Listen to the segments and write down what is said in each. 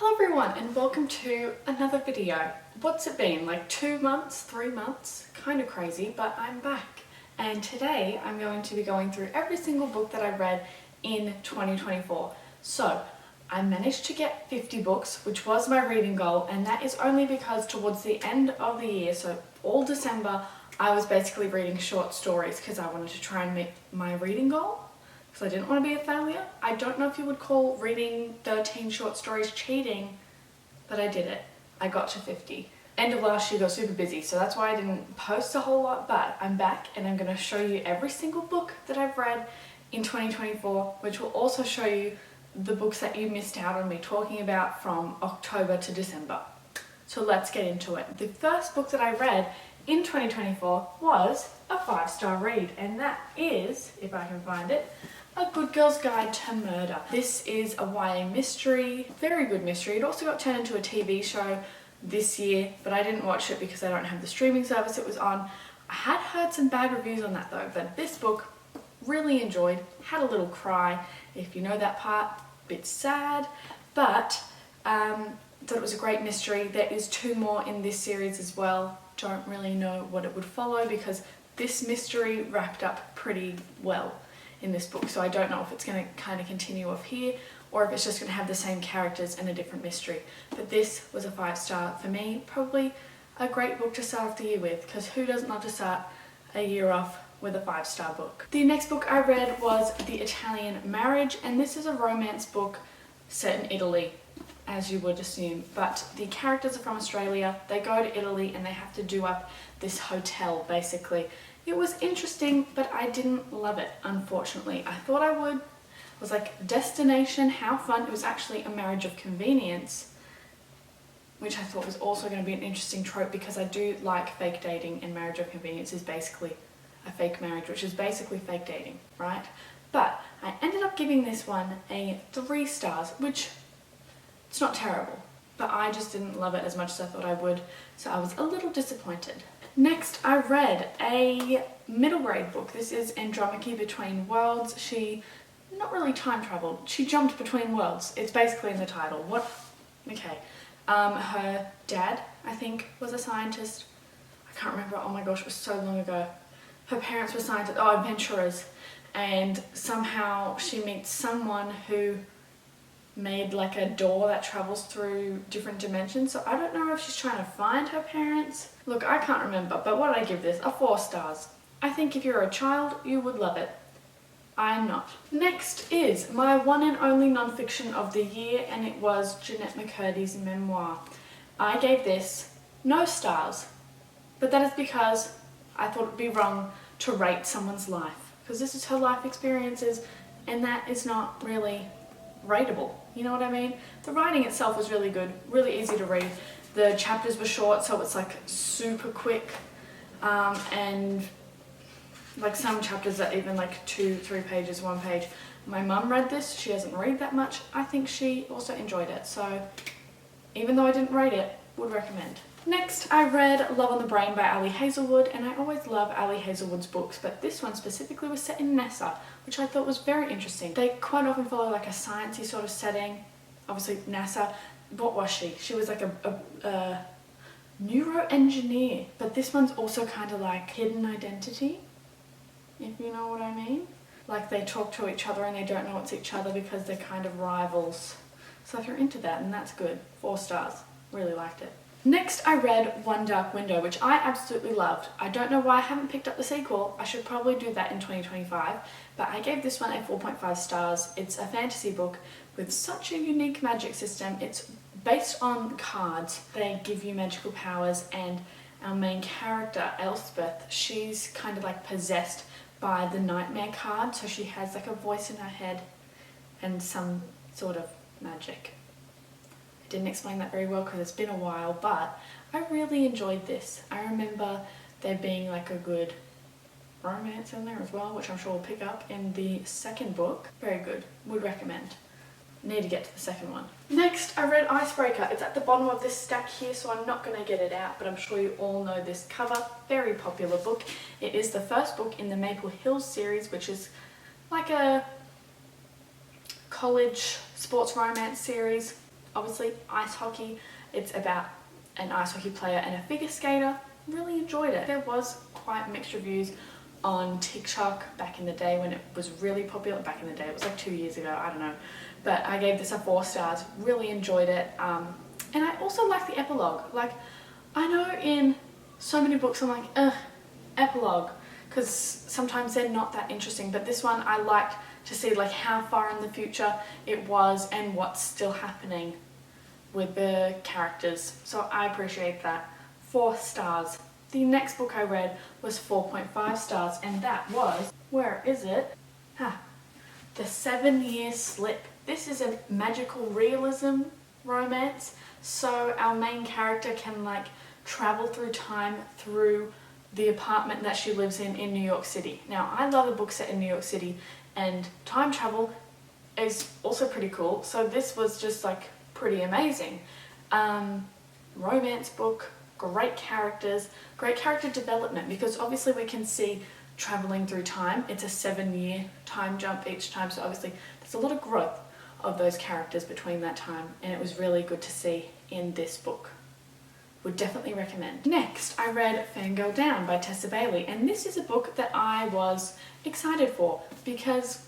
Hello everyone and welcome to another video. What's it been? Like 2 months, 3 months? Kind of crazy, but I'm back. And today I'm going to be going through every single book that I read in 2024. So I managed to get 50 books, which was my reading goal, and that is only because towards the end of the year, so all December, I was basically reading short stories because I wanted to try and meet my reading goal. So I didn't want to be a failure. I don't know if you would call reading 13 short stories cheating, but I did it. I got to 50. End of last year got super busy, so that's why I didn't post a whole lot, but I'm back and I'm going to show you every single book that I've read in 2024, which will also show you the books that you missed out on me talking about from October to December. So let's get into it. The first book that I read in 2024 was a 5-star read, and that is, if I can find it, A Good Girl's Guide to Murder. This is a YA mystery, very good mystery. It also got turned into a TV show this year, but I didn't watch it because I don't have the streaming service it was on. I had heard some bad reviews on that though, but this book really enjoyed, had a little cry, if you know that part, bit sad, but thought it was a great mystery. There is 2 more in this series as well. Don't really know what it would follow because this mystery wrapped up pretty well in this book, so I don't know if it's going to kind of continue off here or if it's just going to have the same characters and a different mystery. But this was a 5-star for me, probably a great book to start off the year with, because who doesn't love to start a year off with a 5-star book. The next book I read was The Italian Marriage, and this is a romance book set in Italy, as you would assume, but the characters are from Australia. They go to Italy and they have to do up this hotel basically. It was interesting, but I didn't love it, unfortunately. I thought I would. It was like destination, how fun. It was actually a marriage of convenience, which I thought was also going to be an interesting trope because I do like fake dating, and marriage of convenience is basically a fake marriage, which is basically fake dating, right? But I ended up giving this one a 3 stars, which it's not terrible, but I just didn't love it as much as I thought I would, so I was a little disappointed. Next, I read a middle grade book. This is Andromache Between Worlds. She, not really time traveled, she jumped between worlds. It's basically in the title. What? Okay. Her dad, I think, was a scientist. I can't remember, oh my gosh, it was so long ago. Her parents were scientists, adventurers, and somehow she meets someone who made like a door that travels through different dimensions. So I don't know if she's trying to find her parents. Look, I can't remember, but what did I give this? A 4 stars. I think if you're a child, you would love it. I'm not. Next is my one and only non-fiction of the year, and it was Jennette McCurdy's memoir. I gave this no stars, but that is because I thought it would be wrong to rate someone's life, because this is her life experiences, and that is not really rateable. You know what I mean? The writing itself was really good, really easy to read. The chapters were short, so it's like super quick, and like some chapters are even like 2-3 pages, 1 page. My mum read this, she doesn't read that much. I think she also enjoyed it, so even though I didn't rate it, would recommend. Next, I read Love on the Brain by Ali Hazelwood, and I always love Ali Hazelwood's books, but this one specifically was set in NASA, which I thought was very interesting. They quite often follow like a sciencey sort of setting. Obviously NASA, what was she? She was like a neuroengineer, but this one's also kind of like hidden identity, if you know what I mean. Like they talk to each other and they don't know it's each other because they're kind of rivals. So if you're into that, then that's good. 4 stars. Really liked it. Next, I read One Dark Window, which I absolutely loved. I don't know why I haven't picked up the sequel. I should probably do that in 2025, but I gave this one a 4.5 stars. It's a fantasy book with such a unique magic system. It's based on cards. They give you magical powers, and our main character, Elspeth, she's kind of like possessed by the nightmare card, so she has like a voice in her head and some sort of magic. Didn't explain that very well because it's been a while, but I really enjoyed this. I remember there being like a good romance in there as well, which I'm sure we'll pick up in the second book. Very good. Would recommend. Need to get to the second one. Next, I read Icebreaker. It's at the bottom of this stack here, so I'm not going to get it out, but I'm sure you all know this cover. Very popular book. It is the first book in the Maple Hills series, which is like a college sports romance series. obviously ice hockey. It's about an ice hockey player and a figure skater. Really enjoyed it. There was quite mixed reviews on TikTok back in the day when it was really popular. Back in the day, it was like 2 years ago, I don't know. But I gave this a 4 stars, really enjoyed it. And I also like the epilogue. Like, I know in so many books I'm like, ugh, epilogue, because sometimes they're not that interesting. But this one I liked to see like how far in the future it was and what's still happening with the characters. So I appreciate that. 4 stars. The next book I read was 4.5 stars, and that was, where is it? The 7-Year Slip. This is a magical realism romance, so our main character can like travel through time through the apartment that she lives in New York City. Now, I love a book set in New York City, and time travel is also pretty cool, so this was just like pretty amazing. Romance book, great characters, great character development, because obviously we can see traveling through time. It's a 7-year time jump each time, so obviously there's a lot of growth of those characters between that time, and it was really good to see in this book. Would definitely recommend. Next, I read Fangirl Down by Tessa Bailey, and this is a book that I was excited for because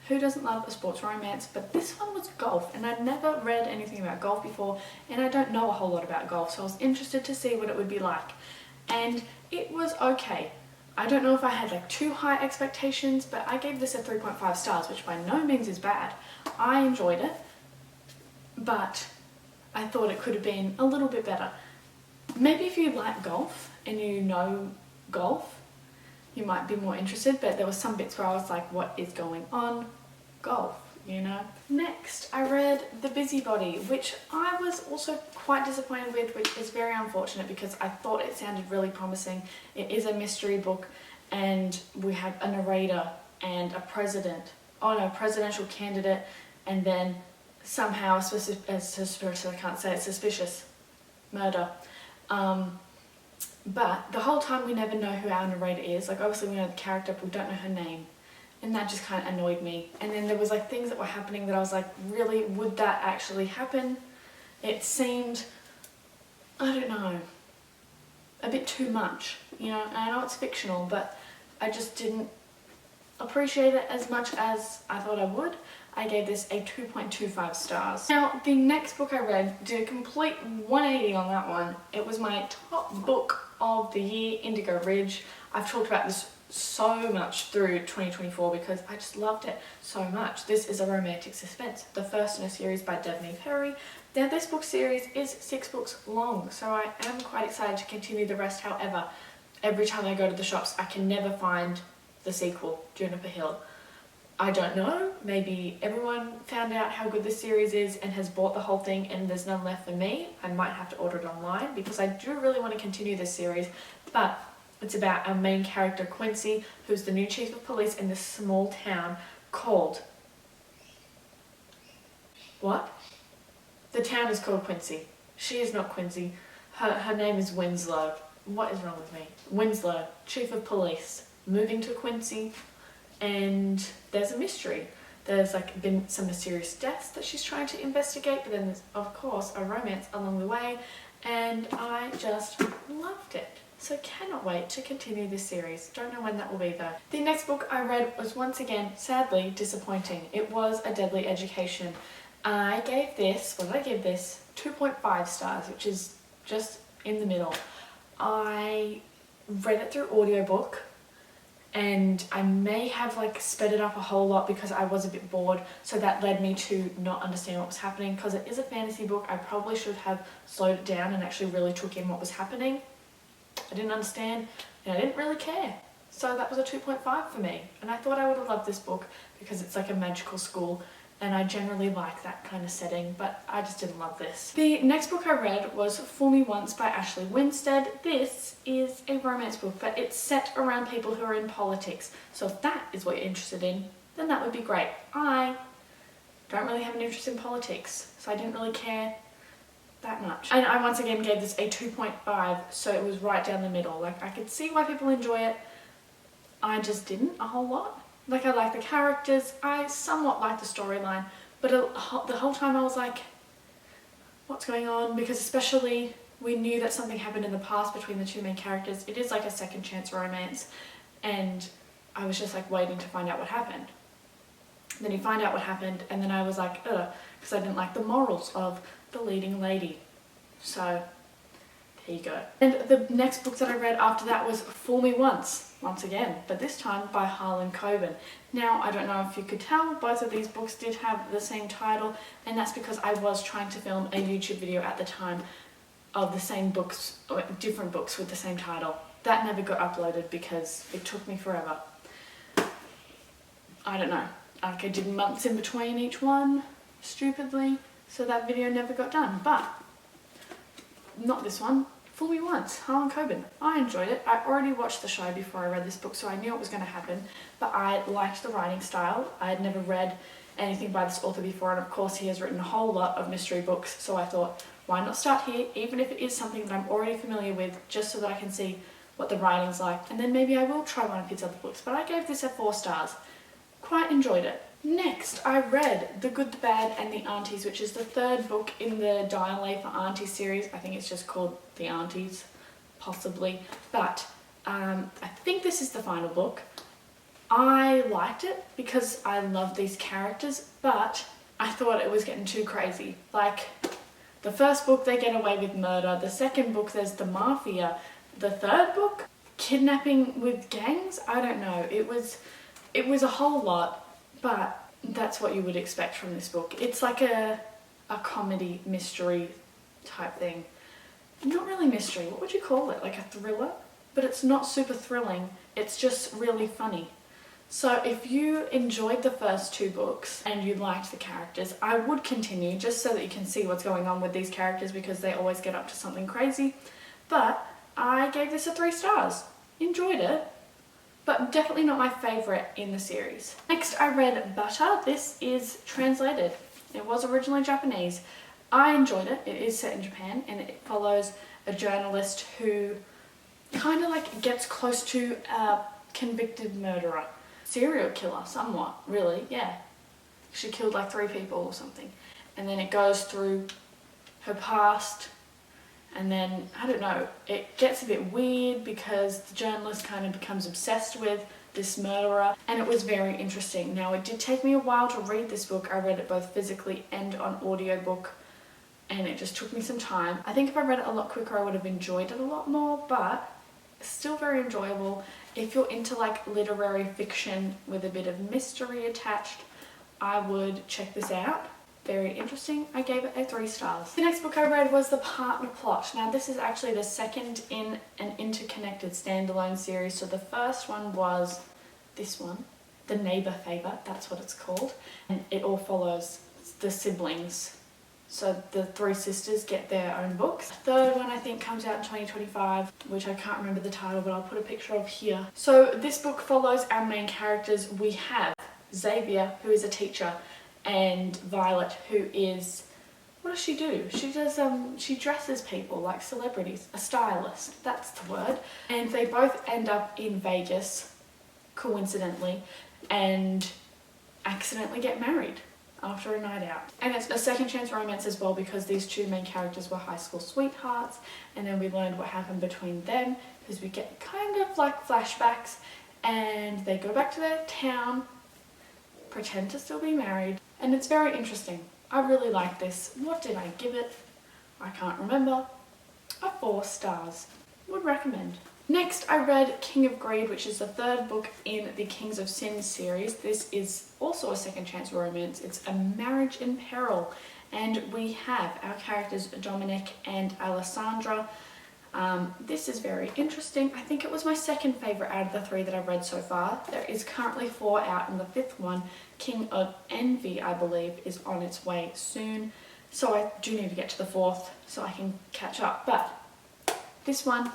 who doesn't love a sports romance? But this one was golf, and I'd never read anything about golf before, and I don't know a whole lot about golf, so I was interested to see what it would be like. And it was okay. I don't know if I had like too high expectations, but I gave this a 3.5 stars, which by no means is bad. I enjoyed it, but I thought it could have been a little bit better. Maybe if you like golf and you know golf, you might be more interested, but there were some bits where I was like, what is going on? Golf, you know? Next, I read The Busybody, which I was also quite disappointed with, which is very unfortunate because I thought it sounded really promising. It is a mystery book, and we have a narrator and a presidential candidate, and then somehow suspicious murder. But the whole time we never know who our narrator is. Like, obviously we know the character, but we don't know her name. And that just kind of annoyed me. And then there was like things that were happening that I was like, really, would that actually happen? It seemed, I don't know, a bit too much, you know? And I know it's fictional, but I just didn't appreciate it as much as I thought I would. I gave this a 2.25 stars. Now, the next book I read did a complete 180 on that one. It was my top book of the year, Indigo Ridge. I've talked about this so much through 2024 because I just loved it so much. This is a romantic suspense, the first in a series by Devney Perry. Now, this book series is 6 books long, so I am quite excited to continue the rest. However, every time I go to the shops, I can never find the sequel, Juniper Hill. I don't know, maybe everyone found out how good this series is and has bought the whole thing and there's none left for me. I might have to order it online because I do really want to continue this series, but it's about our main character Quincy, who's the new chief of police in this small town called... What? The town is called Quincy. She is not Quincy. Her name is Winslow. What is wrong with me? Winslow, chief of police, moving to Quincy. And there's a mystery. There's like been some mysterious deaths that she's trying to investigate, but then there's of course a romance along the way, and I just loved it. So cannot wait to continue this series. Don't know when that will be though. The next book I read was once again sadly disappointing. It was A Deadly Education. I gave this, what did I give this? 2.5 stars, which is just in the middle. I read it through audiobook, and I may have like sped it up a whole lot because I was a bit bored, so that led me to not understand what was happening. Because it is a fantasy book, I probably should have slowed it down and actually really took in what was happening. I didn't understand and I didn't really care, so that was a 2.5 for me. And I thought I would have loved this book because it's like a magical school and I generally like that kind of setting, but I just didn't love this. The next book I read was Fool Me Once by Ashley Winstead. This is a romance book, but it's set around people who are in politics. So if that is what you're interested in, then that would be great. I don't really have an interest in politics, so I didn't really care that much. And I once again gave this a 2.5, so it was right down the middle. Like, I could see why people enjoy it. I just didn't a whole lot. Like, I like the characters, I somewhat like the storyline, but the whole time I was like, what's going on, because especially we knew that something happened in the past between the two main characters. It is like a second chance romance, and I was just like waiting to find out what happened. Then you find out what happened, and then I was like, ugh, because I didn't like the morals of the leading lady. So there you go. And the next book that I read after that was Fool Me Once again, but this time by Harlan Coben. Now, I don't know if you could tell, both of these books did have the same title, and that's because I was trying to film a YouTube video at the time of the same books, or different books with the same title. That never got uploaded because it took me forever. I don't know. Like, I did months in between each one, stupidly, so that video never got done. But not this one. Fool Me Once, Harlan Coben. I enjoyed it. I already watched the show before I read this book, so I knew it was going to happen, but I liked the writing style. I had never read anything by this author before, and of course he has written a whole lot of mystery books, so I thought, why not start here, even if it is something that I'm already familiar with, just so that I can see what the writing's like, and then maybe I will try one of his other books. But I gave this a 4 stars. Quite enjoyed it. Next, I read The Good, the Bad and the Aunties, which is the 3rd book in the Dial A for Aunties series. I think it's just called The Aunties, possibly. But I think this is the final book. I liked it because I love these characters, but I thought it was getting too crazy. Like, the first book, they get away with murder. The second book, there's the mafia. The third book, kidnapping with gangs? I don't know. It was a whole lot. But that's what you would expect from this book. It's like a comedy mystery type thing. Not really mystery, what would you call it? Like a thriller? But it's not super thrilling, it's just really funny. So if you enjoyed the first 2 books and you liked the characters, I would continue just so that you can see what's going on with these characters, because they always get up to something crazy. But I gave this a 3 stars. Enjoyed it, but definitely not my favourite in the series. Next, I read Butter. This is translated. It was originally Japanese. I enjoyed it. It is set in Japan, and it follows a journalist who kind of like gets close to a convicted murderer. Serial killer, somewhat, really, yeah. She killed like 3 people or something. And then it goes through her past, and then, I don't know, it gets a bit weird because the journalist kind of becomes obsessed with this murderer, and it was very interesting. Now, it did take me a while to read this book. I read it both physically and on audiobook, and it just took me some time. I think if I read it a lot quicker, I would have enjoyed it a lot more, but still very enjoyable. If you're into like literary fiction with a bit of mystery attached, I would check this out. Very interesting. I gave it a 3 stars. The next book I read was The Partner Plot. Now, this is actually the second in an interconnected standalone series. So the first one was this one, The Neighbour Favour, that's what it's called. And it all follows the siblings. So the 3 sisters get their own books. The third one I think comes out in 2025, which I can't remember the title, but I'll put a picture of here. So this book follows our main characters. We have Xavier, who is a teacher, and Violet, who is, what does she do? She does, she dresses people like celebrities, a stylist, that's the word. And they both end up in Vegas, coincidentally, and accidentally get married after a night out. And it's a second chance romance as well, because these 2 main characters were high school sweethearts, and then we learned what happened between them, because we get kind of like flashbacks, and they go back to their town, pretend to still be married, and it's very interesting. I really like this. What did I give it? I can't remember. A 4 stars. Would recommend. Next, I read King of Greed, which is the 3rd book in the Kings of Sin series. This is also a second chance romance. It's a marriage in peril, and we have our characters Dominic and Alessandra. This is very interesting. I think it was my second favourite out of the 3 that I've read so far. There is currently 4 out, and the 5th one, King of Envy, I believe, is on its way soon. So I do need to get to the 4th so I can catch up. But this one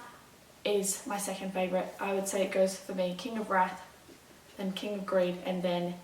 is my second favourite. I would say it goes for me King of Wrath, then King of Greed, and then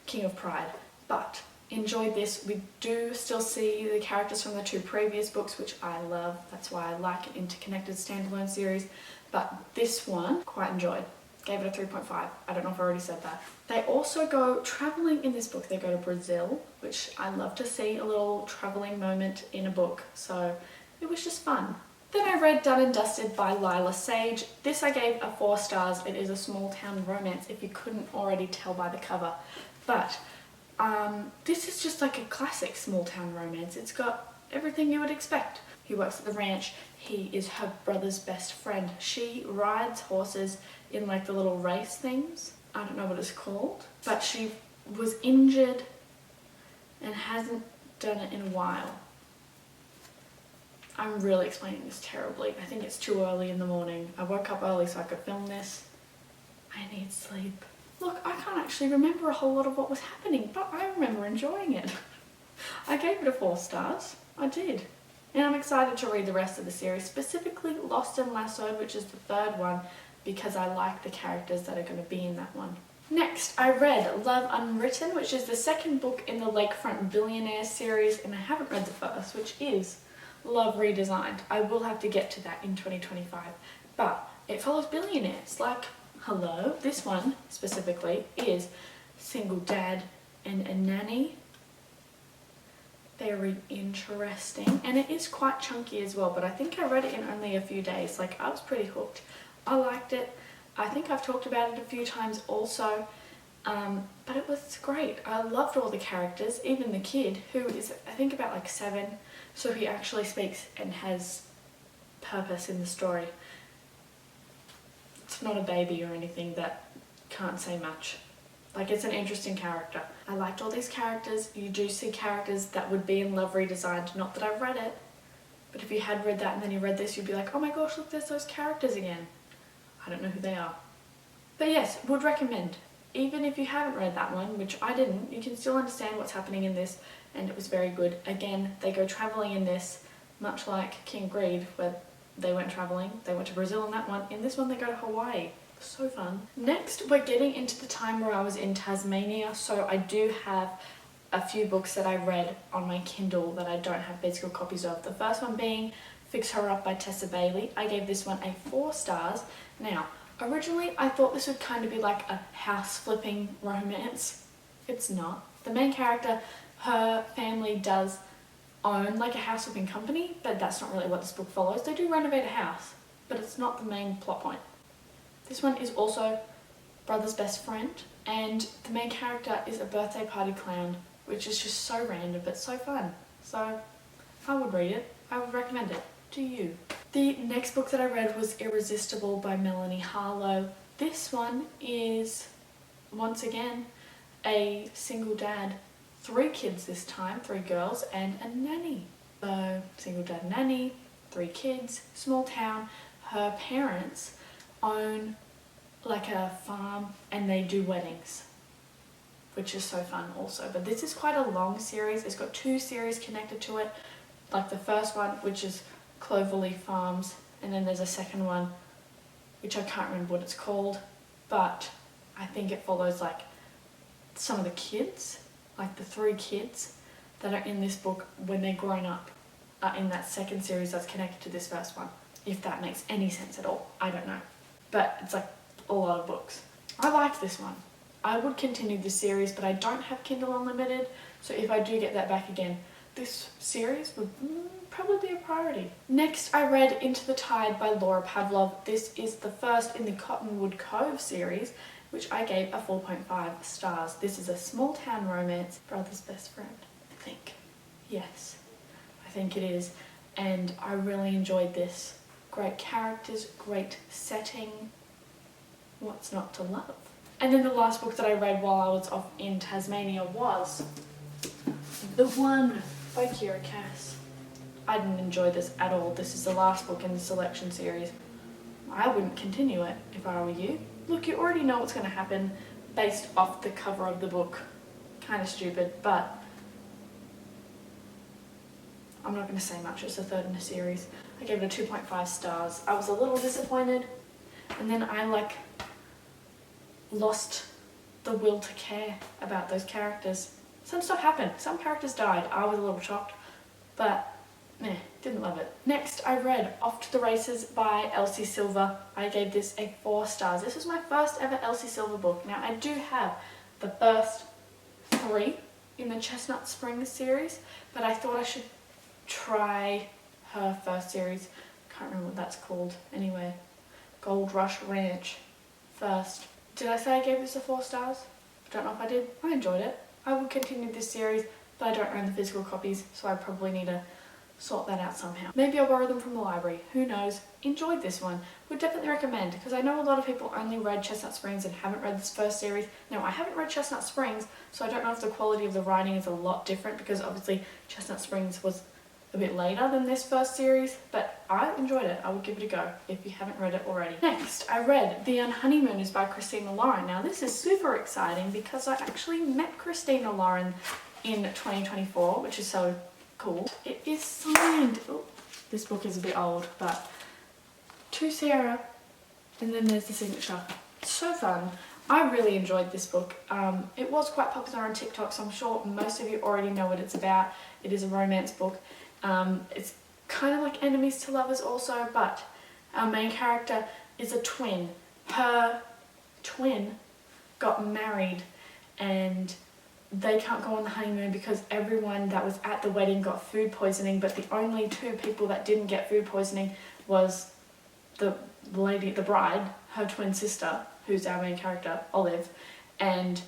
King of Pride. But enjoyed this. We do still see the characters from the 2 previous books, which I love. That's why I like an interconnected standalone series. But this one, quite enjoyed. Gave it a 3.5. I don't know if I already said that. They also go traveling in this book. They go to Brazil, which I love to see a little traveling moment in a book. So it was just fun. Then I read Done and Dusted by Lila Sage. This I gave a 4 stars. It is a small town romance if you couldn't already tell by the cover. But this is just like a classic small town romance. It's got everything you would expect. He works at the ranch. He is her brother's best friend. She rides horses in like the little race things. I don't know what it's called. But she was injured and hasn't done it in a while. I'm really explaining this terribly. I think it's too early in the morning. I woke up early so I could film this. I need sleep. Look, I can't actually remember a whole lot of what was happening, but I remember enjoying it. I gave it a 4 stars. I did. And I'm excited to read the rest of the series, specifically Lost and Lassoed, which is the 3rd one, because I like the characters that are going to be in that one. Next, I read Love Unwritten, which is the 2nd book in the Lakefront Billionaires series, and I haven't read the 1st, which is Love Redesigned. I will have to get to that in 2025, but it follows billionaires. Like, hello, this one specifically is single dad and a nanny. Very interesting, and it is quite chunky as well, but I think I read it in only a few days. Like, I was pretty hooked. I liked it. I think I've talked about it a few times also, but it was great. I loved all the characters, even the kid, who is I think about like 7, so he actually speaks and has purpose in the story. It's not a baby or anything that can't say much. Like, it's an interesting character. I liked all these characters. You do see characters that would be in Love Redesigned. Not that I've read it, but if you had read that and then you read this, you'd be like, oh my gosh, look, there's those characters again. I don't know who they are. But yes, would recommend. Even if you haven't read that one, which I didn't, you can still understand what's happening in this, and it was very good. Again, they go travelling in this, much like King Greed, where they went travelling. They went to Brazil in that one. In this one, they go to Hawaii. So fun. Next, we're getting into the time where I was in Tasmania, so I do have a few books that I read on my Kindle that I don't have physical copies of. The first one being Fix Her Up by Tessa Bailey. I gave this one a 4 stars. Now, originally I thought this would kind of be like a house flipping romance. It's not. The main character, her family does own like a house flipping company, but that's not really what this book follows. They do renovate a house, but it's not the main plot point. This one is also brother's best friend, and the main character is a birthday party clown, which is just so random but so fun. So I would read it. I would recommend it to you. The next book that I read was Irresistible by Melanie Harlow. This one is, once again, a single dad, 3 kids this time, 3 girls and a nanny. So single dad, nanny, 3 kids, small town. Her parents own like a farm and they do weddings, which is so fun also. But this is quite a long series. It's got 2 series connected to it. Like the first one, which is Cloverleaf Farms, and then there's a second one which I can't remember what it's called, but I think it follows like some of the kids, like the 3 kids that are in this book when they're grown up are in that second series that's connected to this first one, if that makes any sense at all. I don't know. But it's like a lot of books. I liked this one. I would continue this series, but I don't have Kindle Unlimited, so if I do get that back again, this series would probably be a priority. Next, I read Into the Tide by Laura Pavlov. This is the first in the Cottonwood Cove series, which I gave a 4.5 stars. This is a small town romance, brother's best friend, I think. Yes, I think it is. And I really enjoyed this. Great characters, great setting. What's not to love? And then the last book that I read while I was off in Tasmania was The One by Kira Cass. I didn't enjoy this at all. This is the last book in the selection series. I wouldn't continue it if I were you. Look, you already know what's going to happen based off the cover of the book. Kind of stupid, but I'm not going to say much. It's the 3rd in the series. I gave it a 2.5 stars. I was a little disappointed, and then I lost the will to care about those characters. Some stuff happened. Some characters died. I was a little shocked, but meh. Didn't love it. Next, I read Off to the Races by Elsie Silver. I gave this a 4 stars. This was my first ever Elsie Silver book. Now, I do have the first 3 in the Chestnut Springs series, but I thought I should try her first series. Can't remember what that's called. Anyway, Gold Rush Ranch first. Did I say I gave this a 4 stars? Don't know if I did. I enjoyed it. I will continue this series, but I don't own the physical copies, so I probably need to sort that out somehow. Maybe I'll borrow them from the library. Who knows? Enjoyed this one. Would definitely recommend, because I know a lot of people only read Chestnut Springs and haven't read this first series. Now, I haven't read Chestnut Springs, so I don't know if the quality of the writing is a lot different, because obviously Chestnut Springs was a bit later than this first series, but I enjoyed it. I would give it a go if you haven't read it already. Next, I read The Unhoneymooners by Christina Lauren. Now, this is super exciting because I actually met Christina Lauren in 2024, which is so cool. It is signed. Oh, this book is a bit old, but to Sarah, and then there's the signature. So fun. I really enjoyed this book. It was quite popular on TikTok, so I'm sure most of you already know what it's about. It is a romance book. It's kind of like enemies to lovers also, but our main character is a twin. Her twin got married and they can't go on the honeymoon because everyone that was at the wedding got food poisoning, but the only 2 people that didn't get food poisoning was the lady, the bride, her twin sister, who's our main character, Olive, and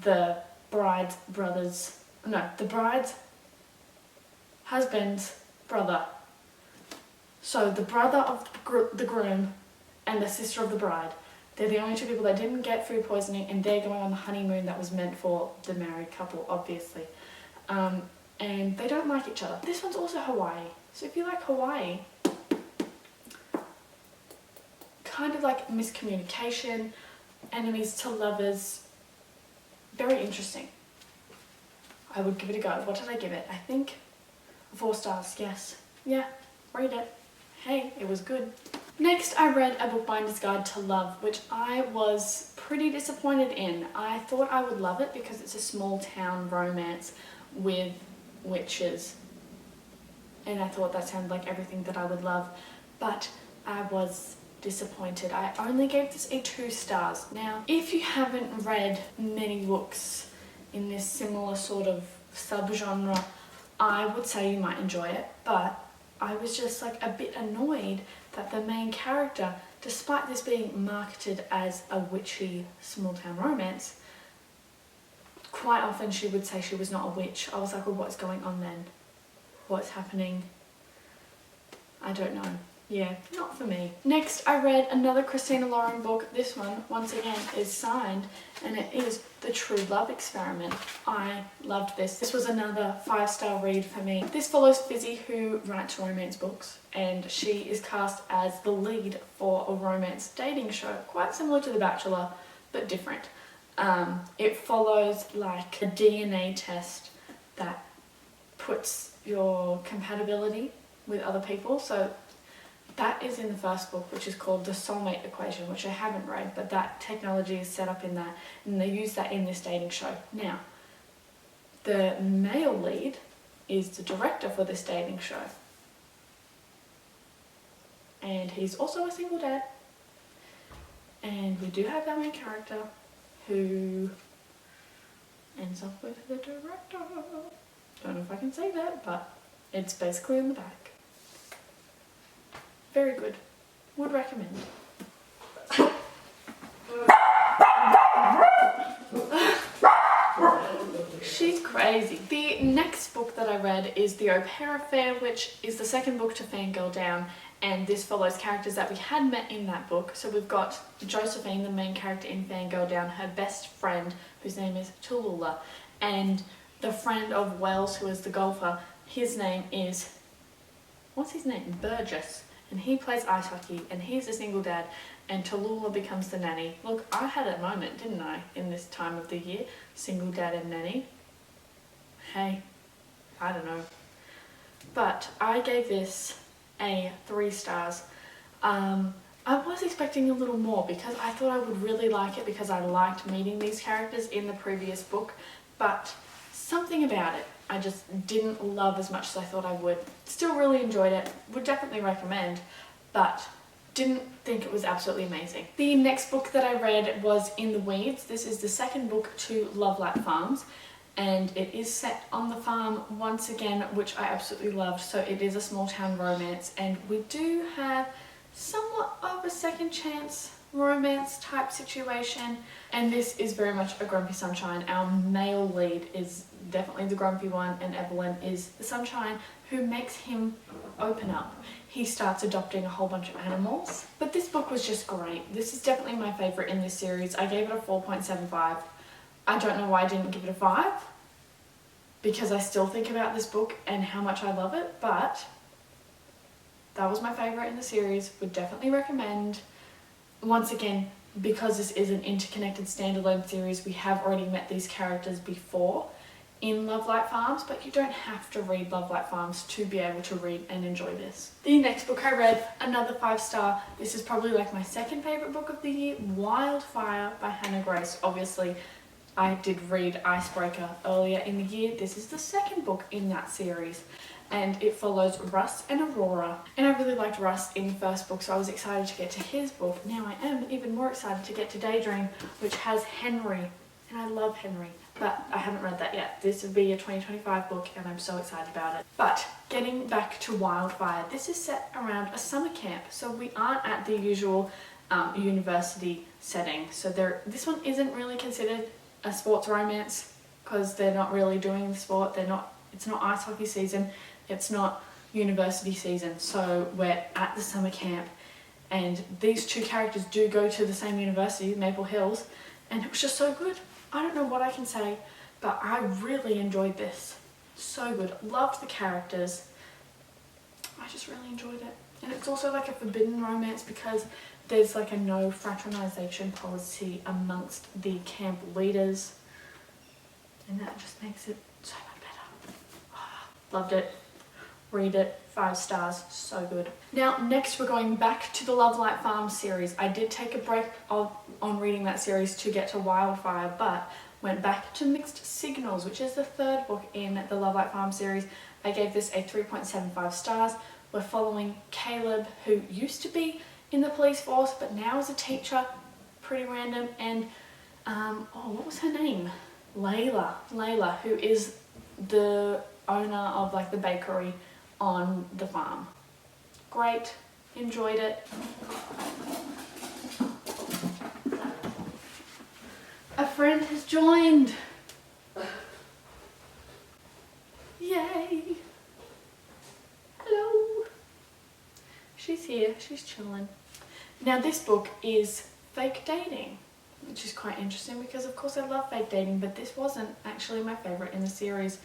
the bride's husband's brother. So the brother of the groom and the sister of the bride, they're the only 2 people that didn't get food poisoning, and they're going on the honeymoon that was meant for the married couple, obviously. And they don't like each other. This one's also Hawaii. So if you like Hawaii, kind of like miscommunication, enemies to lovers, very interesting. I would give it a go. What did I give it? I think 4 stars, yes. Yeah, read it. Hey, it was good. Next, I read A Bookbinder's Guide to Love, which I was pretty disappointed in. I thought I would love it because it's a small town romance with witches. And I thought that sounded like everything that I would love, but I was disappointed. I only gave this a 2 stars. Now, if you haven't read many books in this similar sort of subgenre, I would say you might enjoy it, but I was just like a bit annoyed that the main character, despite this being marketed as a witchy small town romance, quite often she would say she was not a witch. I was like, well, what's going on then? What's happening? I don't know. Yeah, not for me. Next, I read another Christina Lauren book. This one, once again, is signed, and it is The True Love Experiment. I loved this. This was another 5-star read for me. This follows Fizzy, who writes romance books, and she is cast as the lead for a romance dating show, quite similar to The Bachelor, but different. It follows like a DNA test that puts your compatibility with other people. So that is in the first book, which is called The Soulmate Equation, which I haven't read, but that technology is set up in that, and they use that in this dating show. Now, the male lead is the director for this dating show, and he's also a single dad. And we do have our main character who ends up with the director. Don't know if I can say that, but it's basically in the back. Very good. Would recommend. She's crazy. The next book that I read is The Au Pair Affair, which is the second book to Fangirl Down, and this follows characters that we had met in that book. So we've got Josephine, the main character in Fangirl Down, her best friend, whose name is Tallulah, and the friend of Wells, who is the golfer, his name is, what's his name? Burgess. And he plays ice hockey, and he's a single dad, and Tallulah becomes the nanny. Look, I had a moment, didn't I, in this time of the year? Single dad and nanny. Hey, I don't know. But I gave this a 3 stars. I was expecting a little more because I thought I would really like it because I liked meeting these characters in the previous book, but something about it I just didn't love as much as I thought I would. Still really enjoyed it, would definitely recommend, but didn't think it was absolutely amazing. The next book that I read was In the Weeds. This is the second book to Love Light Farms, and it is set on the farm once again, which I absolutely loved. So it is a small town romance, and we do have somewhat of a second chance romance type situation, and this is very much a grumpy sunshine. Our male lead is definitely the grumpy one, and Evelyn is the sunshine who makes him open up. He starts adopting a whole bunch of animals, but this book was just great. This is definitely my favorite in this series. I gave it a 4.75. I don't know why I didn't give it a 5, because I still think about this book and how much I love it, but that was my favorite in the series. Would definitely recommend. Once again, because this is an interconnected standalone series, we have already met these characters before in Love Light Farms, but you don't have to read Love Light Farms to be able to read and enjoy this. The next book I read, another 5-star. This is probably like my second favourite book of the year, Wildfire by Hannah Grace. Obviously, I did read Icebreaker earlier in the year. This is the second book in that series, and it follows Russ and Aurora. And I really liked Russ in the first book, so I was excited to get to his book. Now I am even more excited to get to Daydream, which has Henry, and I love Henry, but I haven't read that yet. This would be a 2025 book, and I'm so excited about it. But getting back to Wildfire, this is set around a summer camp, so we aren't at the usual university setting. So this one isn't really considered a sports romance, because they're not really doing the sport. It's not ice hockey season, it's not university season, so we're at the summer camp, and these two characters do go to the same university, Maple Hills, and it was just so good. I don't know what I can say, but I really enjoyed this. So good. Loved the characters. I just really enjoyed it. And it's also like a forbidden romance, because there's like a no fraternization policy amongst the camp leaders, and that just makes it so much better. Loved it. Read it. 5 stars. So good. Now next we're going back to the Love Light Farms series. I did take a break on reading that series to get to Wildfire, but went back to Mixed Signals, which is the third book in the Love Light Farms series. I gave this a 3.75 stars. We're following Caleb, who used to be in the police force but now is a teacher. Pretty random. And what was her name? Layla, who is the owner of like the bakery on the farm. Great, enjoyed it. A friend has joined. Yay. Hello. She's here, she's chilling. Now this book is Fake Dating, which is quite interesting, because of course I love fake dating, but this wasn't actually my favourite in the series.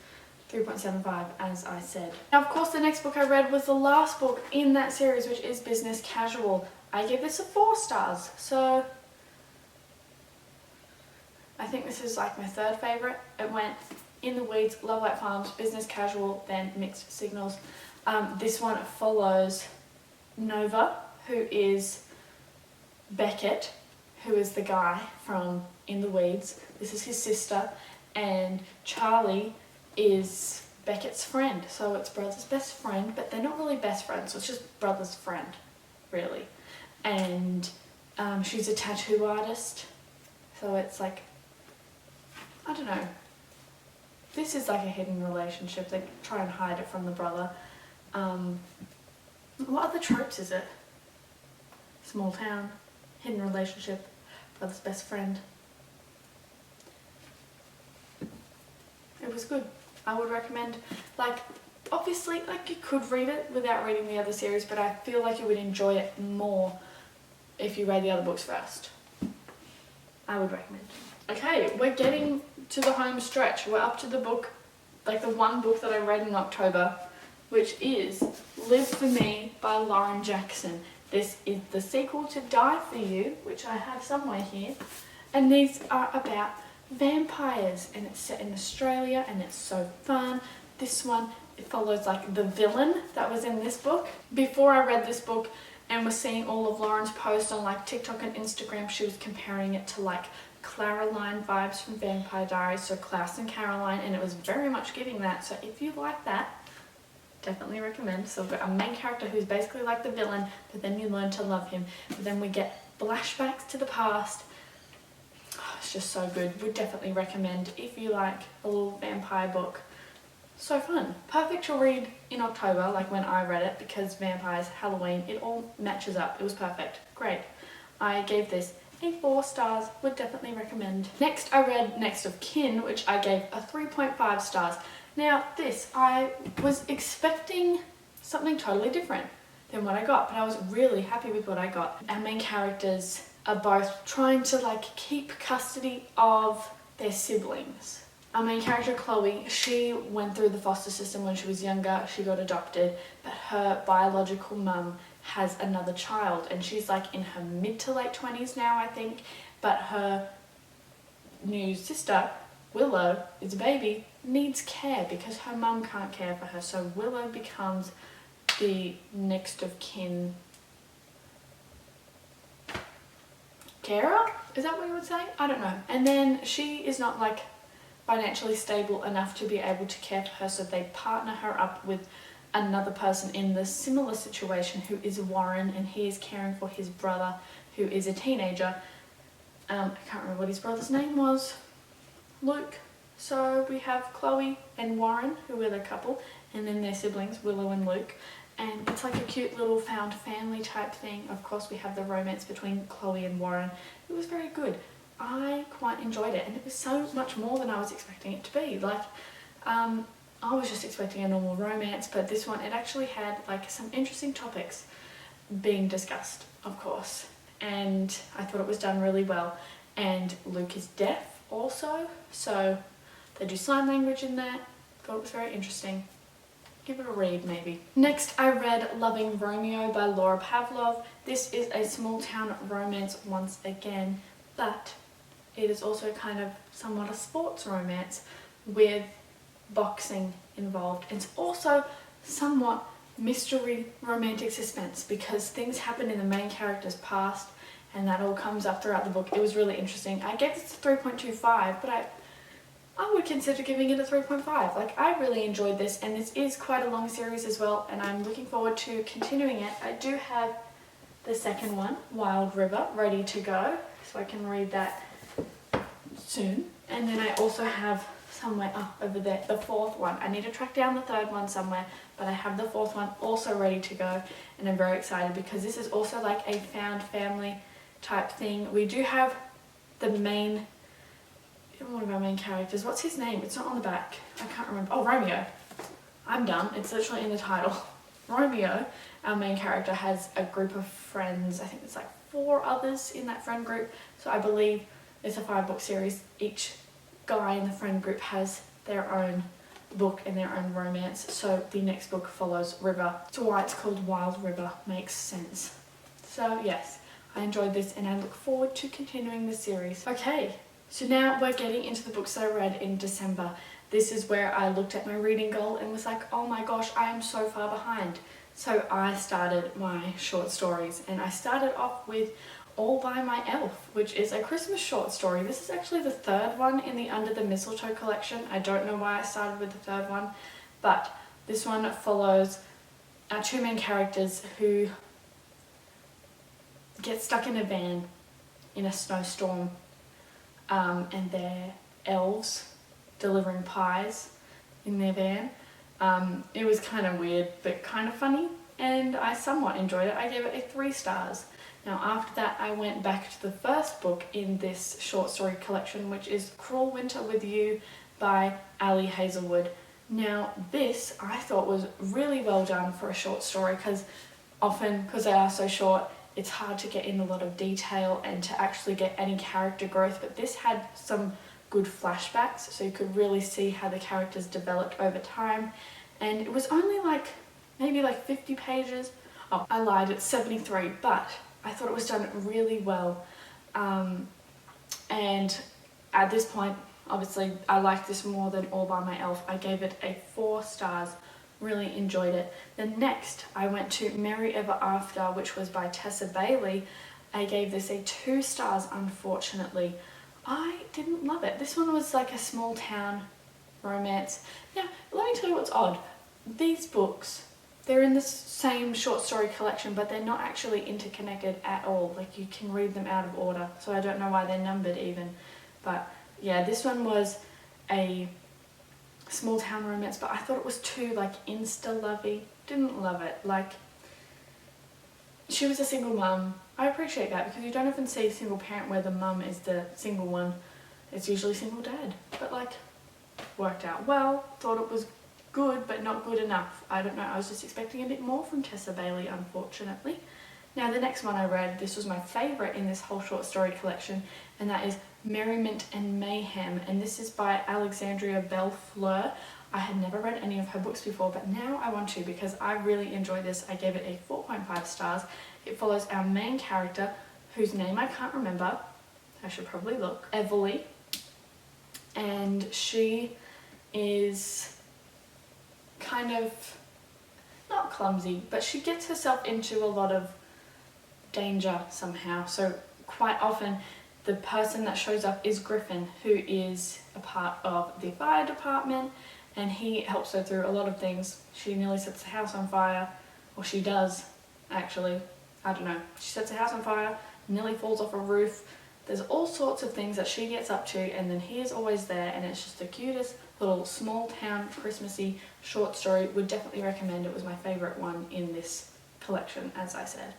3.75, as I said. Now of course the next book I read was the last book in that series, which is Business Casual. I gave this a 4 stars, so I think this is like my third favourite. It went In the Weeds, Love Light Farms, Business Casual, then Mixed Signals. This one follows Nova, who is Beckett, who is the guy from In the Weeds. This is his sister, and Charlie is Beckett's friend, so it's brother's best friend, but they're not really best friends, so it's just brother's friend, really. And she's a tattoo artist, so it's like, I don't know, this is like a hidden relationship. They try and hide it from the brother. What other tropes is it? Small town, hidden relationship, brother's best friend. It was good. I would recommend, like, obviously, like, you could read it without reading the other series, but I feel like you would enjoy it more if you read the other books first. I would recommend. Okay, we're getting to the home stretch. We're up to the book, like the one book that I read in October, which is Live For Me by Lauren Jackson. This is the sequel to Die For You, which I have somewhere here, and these are about vampires, and it's set in Australia, and it's so fun. This one, it follows like the villain that was in this book. Before I read this book and was seeing all of Lauren's posts on like TikTok and Instagram, she was comparing it to like Claraline vibes from Vampire Diaries, so Klaus and Caroline, and it was very much giving that. So if you like that, definitely recommend. So we've got a main character who's basically like the villain, but then you learn to love him. But then we get flashbacks to the past. Oh, it's just so good. Would definitely recommend if you like a little vampire book. So fun. Perfect to read in October, like when I read it, because vampires, Halloween, it all matches up. It was perfect. Great. I gave this a 4 stars. Would definitely recommend. Next, I read Next of Kin, which I gave a 3.5 stars. Now this, I was expecting something totally different than what I got, but I was really happy with what I got. Our main characters are both trying to like keep custody of their siblings. Our main character, Chloe, she went through the foster system when she was younger. She got adopted, but her biological mum has another child, and she's like in her mid to late 20s now, I think, but her new sister, Willow, is a baby, needs care because her mum can't care for her, so Willow becomes the next of kin carer? Is that what you would say? I don't know. And then she is not like financially stable enough to be able to care for her, so they partner her up with another person in the similar situation who is Warren, and he is caring for his brother who is a teenager. I can't remember what his brother's name was. Luke. So we have Chloe and Warren, who are the couple, and then their siblings, Willow and Luke. And it's like a cute little found family type thing. Of course, we have the romance between Chloe and Warren. It was very good. I quite enjoyed it, and it was so much more than I was expecting it to be. Like, I was just expecting a normal romance, but this one, it actually had like some interesting topics being discussed, of course. And I thought it was done really well. And Luke is deaf also, so they do sign language in there. Thought it was very interesting. Give it a read, maybe. Next, I read Loving Romeo by Laura Pavlov. This is a small town romance once again, but it is also kind of somewhat a sports romance with boxing involved. It's also somewhat mystery romantic suspense because things happen in the main character's past and that all comes up throughout the book. It was really interesting. I gave this a 3.25, but I would consider giving it a 3.5. Like, I really enjoyed this, and this is quite a long series as well, and I'm looking forward to continuing it. I do have the second one, Wild River, ready to go, so I can read that soon. And then I also have somewhere up over there the fourth one. I need to track down the third one somewhere, but I have the fourth one also ready to go, and I'm very excited because this is also like a found family type thing. We do have the main, one of our main characters, what's his name? It's not on the back. I can't remember. Oh, Romeo. I'm done. It's literally in the title. Romeo, our main character, has a group of friends. I think there's like 4 others in that friend group. So I believe it's a 5-book series. Each guy in the friend group has their own book and their own romance. So the next book follows River. So why it's called Wild River makes sense. So yes, I enjoyed this and I look forward to continuing the series. Okay. So now we're getting into the books that I read in December. This is where I looked at my reading goal and was like, oh my gosh, I am so far behind. So I started my short stories, and I started off with All by My Elf, which is a Christmas short story. This is actually the 3rd one in the Under the Mistletoe collection. I don't know why I started with the 3rd one, but this one follows our 2 main characters who get stuck in a van in a snowstorm. And they're elves delivering pies in their van. It was kind of weird but kind of funny, and I somewhat enjoyed it. I gave it a 3 stars. Now after that I went back to the first book in this short story collection, which is Cruel Winter with You by Ali Hazelwood. Now this I thought was really well done for a short story, because often, because they are so short, it's hard to get in a lot of detail and to actually get any character growth, but this had some good flashbacks, so you could really see how the characters developed over time. And it was only like, maybe like 50 pages. Oh, I lied, it's 73, but I thought it was done really well. And at this point, obviously, I liked this more than All by My Elf. I gave it a 4 stars. Really enjoyed it. Then next I went to Merry Ever After, which was by Tessa Bailey. I gave this a 2 stars, unfortunately. I didn't love it. This one was like a small town romance. Now, let me tell you what's odd. These books, they're in the same short story collection, but they're not actually interconnected at all. Like, you can read them out of order, so I don't know why they're numbered even. But yeah, this one was a small town romance, but I thought it was too like insta-lovey. Didn't love it. Like, she was a single mum. I appreciate that because you don't often see a single parent where the mum is the single one. It's usually single dad. But like, worked out well. Thought it was good, but not good enough. I don't know. I was just expecting a bit more from Tessa Bailey, unfortunately. Now, the next one I read, this was my favourite in this whole short story collection, and that is Merriment and Mayhem, and this is by Alexandria Belle Fleur. I had never read any of her books before, but now I want to because I really enjoyed this. I gave it a 4.5 stars. It follows our main character, whose name I can't remember. I should probably look. Everly. And she is kind of not clumsy, but she gets herself into a lot of danger somehow. So quite often the person that shows up is Griffin, who is a part of the fire department, and he helps her through a lot of things. She nearly sets the house on fire, or she does actually, I don't know. She sets the house on fire, nearly falls off a roof. There's all sorts of things that she gets up to, and then he is always there, and it's just the cutest little small town Christmassy short story. Would definitely recommend. It was my favourite one in this collection, as I said.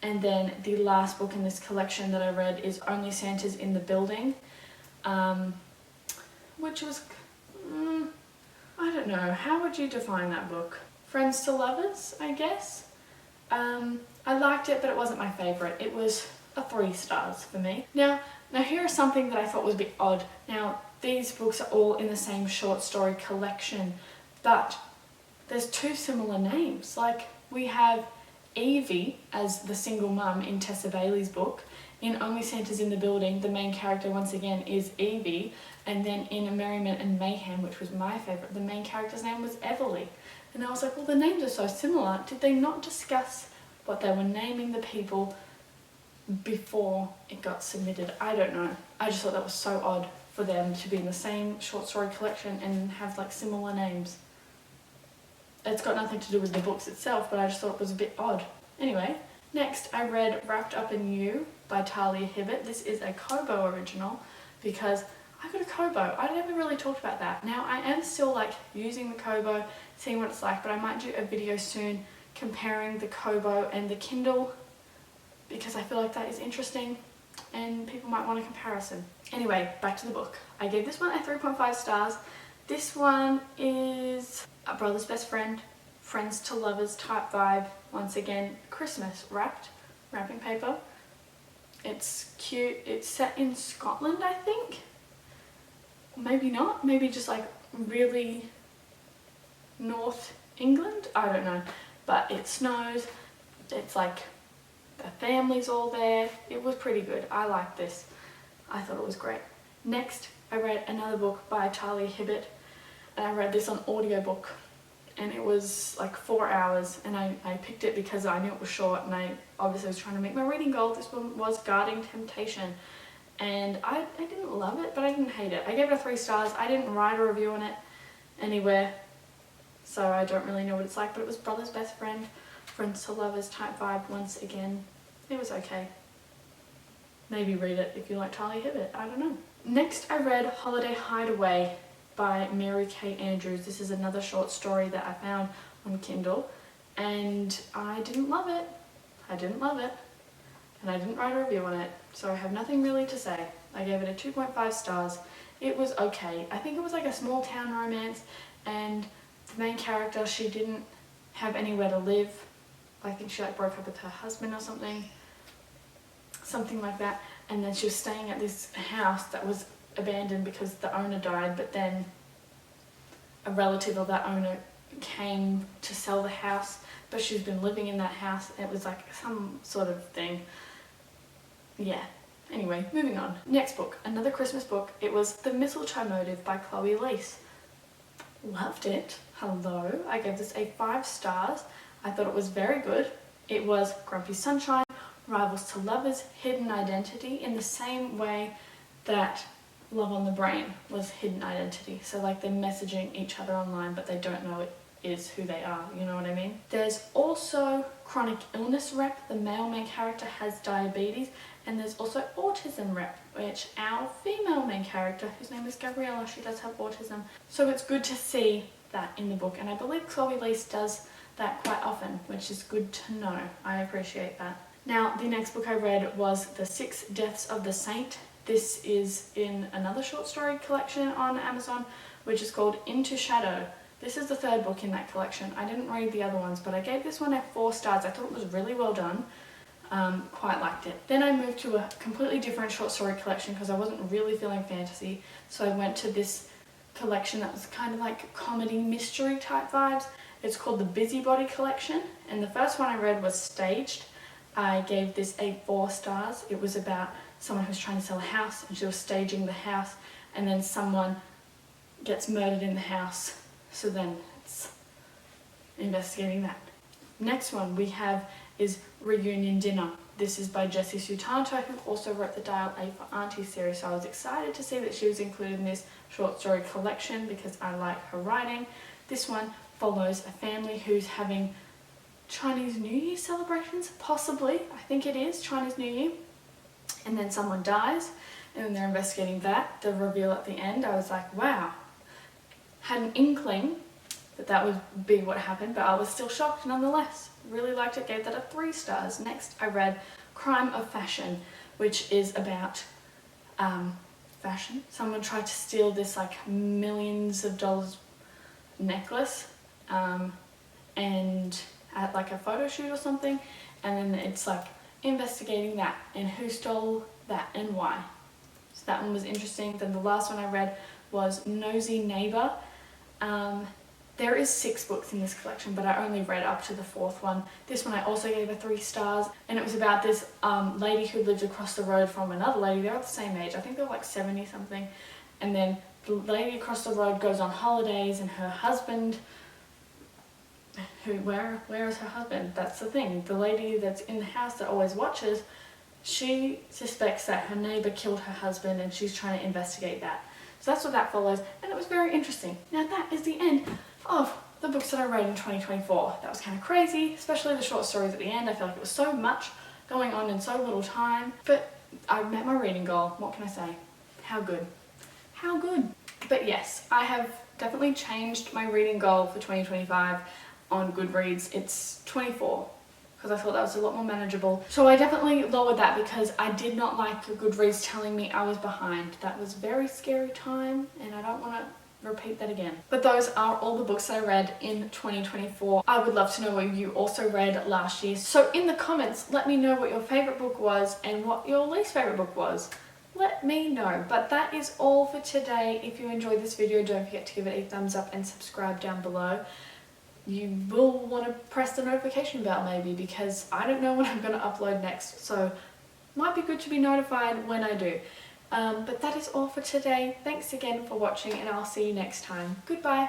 And then the last book in this collection that I read is Only Santa's in the Building, which was, I don't know, how would you define that book? Friends to lovers, I guess. I liked it, but it wasn't my favourite. It was a 3 stars for me. Now here is something that I thought was a bit odd. Now, these books are all in the same short story collection, but there's 2 similar names. Like, we have Evie as the single mum in Tessa Bailey's book. In Only Santa's in the Building, the main character once again is Evie, and then in Merriment and Mayhem, which was my favourite, the main character's name was Everly. And I was like, well, the names are so similar. Did they not discuss what they were naming the people before it got submitted? I don't know. I just thought that was so odd for them to be in the same short story collection and have like similar names. It's got nothing to do with the books itself, but I just thought it was a bit odd. Anyway, next I read Wrapped Up in You by Talia Hibbert. This is a Kobo original because I got a Kobo. I never really talked about that. Now, I am still like using the Kobo, seeing what it's like, but I might do a video soon comparing the Kobo and the Kindle because I feel like that is interesting and people might want a comparison. Anyway, back to the book. I gave this one a 3.5 stars. This one is a brother's best friend, friends to lovers type vibe. Once again, Christmas wrapping paper. It's cute. It's set in Scotland, I think. Maybe not. Maybe just like really North England. I don't know. But it snows. It's like the family's all there. It was pretty good. I liked this. I thought it was great. Next, I read another book by Talia Hibbert, and I read this on audiobook, and it was like 4 hours, and I picked it because I knew it was short, and I obviously was trying to make my reading goal. This one was Guarding Temptation, and I didn't love it, but I didn't hate it. I gave it a 3 stars. I didn't write a review on it anywhere, so I don't really know what it's like, but it was brother's best friend, friends to lovers type vibe once again. It was okay. Maybe read it if you like Talia Hibbert. I don't know. Next, I read Holiday Hideaway by Mary Kay Andrews. This is another short story that I found on Kindle, and I didn't love it. I didn't love it, and I didn't write a review on it, so I have nothing really to say. I gave it a 2.5 stars. It was okay. I think it was like a small town romance, and the main character, she didn't have anywhere to live. I think she like broke up with her husband or something like that, and then she was staying at this house that was abandoned because the owner died, but then a relative of that owner came to sell the house, but she's been living in that house. It was like some sort of thing. Yeah. Anyway, moving on. Next book, another Christmas book. It was The Mistletoe Motive by Chloe Leese. Loved it. Hello. I gave this a 5 stars. I thought it was very good. It was Grumpy Sunshine, Rivals to Lovers, Hidden Identity, in the same way that Love on the Brain was Hidden Identity. So like they're messaging each other online, but they don't know it is who they are, you know what I mean? There's also Chronic Illness Rep. The male main character has diabetes, and there's also Autism Rep, which our female main character, whose name is Gabriella, she does have autism. So it's good to see that in the book, and I believe Chloe Lease does that quite often, which is good to know. I appreciate that. Now, the next book I read was The 6 Deaths of the Saint. This is in another short story collection on Amazon, which is called Into Shadow. This is the third book in that collection. I didn't read the other ones, but I gave this one a 4 stars. I thought it was really well done. Quite liked it. Then I moved to a completely different short story collection because I wasn't really feeling fantasy. So I went to this collection that was kind of like comedy mystery type vibes. It's called the Busybody Collection, and the first one I read was Staged. I gave this 4 stars. It was about someone who was trying to sell a house, and she was staging the house, and then someone gets murdered in the house. So then it's investigating that. Next one we have is Reunion Dinner. This is by Jessie Sutanto, who also wrote the Dial A for Auntie series. So I was excited to see that she was included in this short story collection because I like her writing. This one follows a family who's having Chinese New Year celebrations, possibly. I think it is Chinese New Year. And then someone dies, and then they're investigating that. The reveal at the end, I was like, wow. Had an inkling that that would be what happened, but I was still shocked nonetheless. Really liked it, gave that a 3 stars. Next, I read Crime of Fashion, which is about fashion. Someone tried to steal this like millions of dollars necklace and at like a photo shoot or something, and then it's like investigating that and who stole that and why. So that one was interesting. Then the last one I read was Nosy Neighbor. There is 6 books in this collection, but I only read up to the 4th one. This one I also gave a 3 stars, and it was about this lady who lived across the road from another lady. They're the same age. I think they're like 70 something. And then the lady across the road goes on holidays, and her husband, where is her husband? That's the thing. The lady that's in the house that always watches, she suspects that her neighbour killed her husband, and she's trying to investigate that. So that's what that follows, and it was very interesting. Now that is the end of the books that I read in 2024. That was kind of crazy, especially the short stories at the end. I feel like it was so much going on in so little time, but I met my reading goal. What can I say? How good? How good? But yes, I have definitely changed my reading goal for 2025 on Goodreads. It's 24. Because I thought that was a lot more manageable. So I definitely lowered that because I did not like Goodreads telling me I was behind. That was a very scary time, and I don't want to repeat that again. But those are all the books I read in 2024. I would love to know what you also read last year. So in the comments, let me know what your favourite book was and what your least favourite book was. Let me know. But that is all for today. If you enjoyed this video, don't forget to give it a thumbs up and subscribe down below. You will want to press the notification bell maybe, because I don't know when I'm going to upload next, so might be good to be notified when I do. But that is all for today. Thanks again for watching, and I'll see you next time. Goodbye.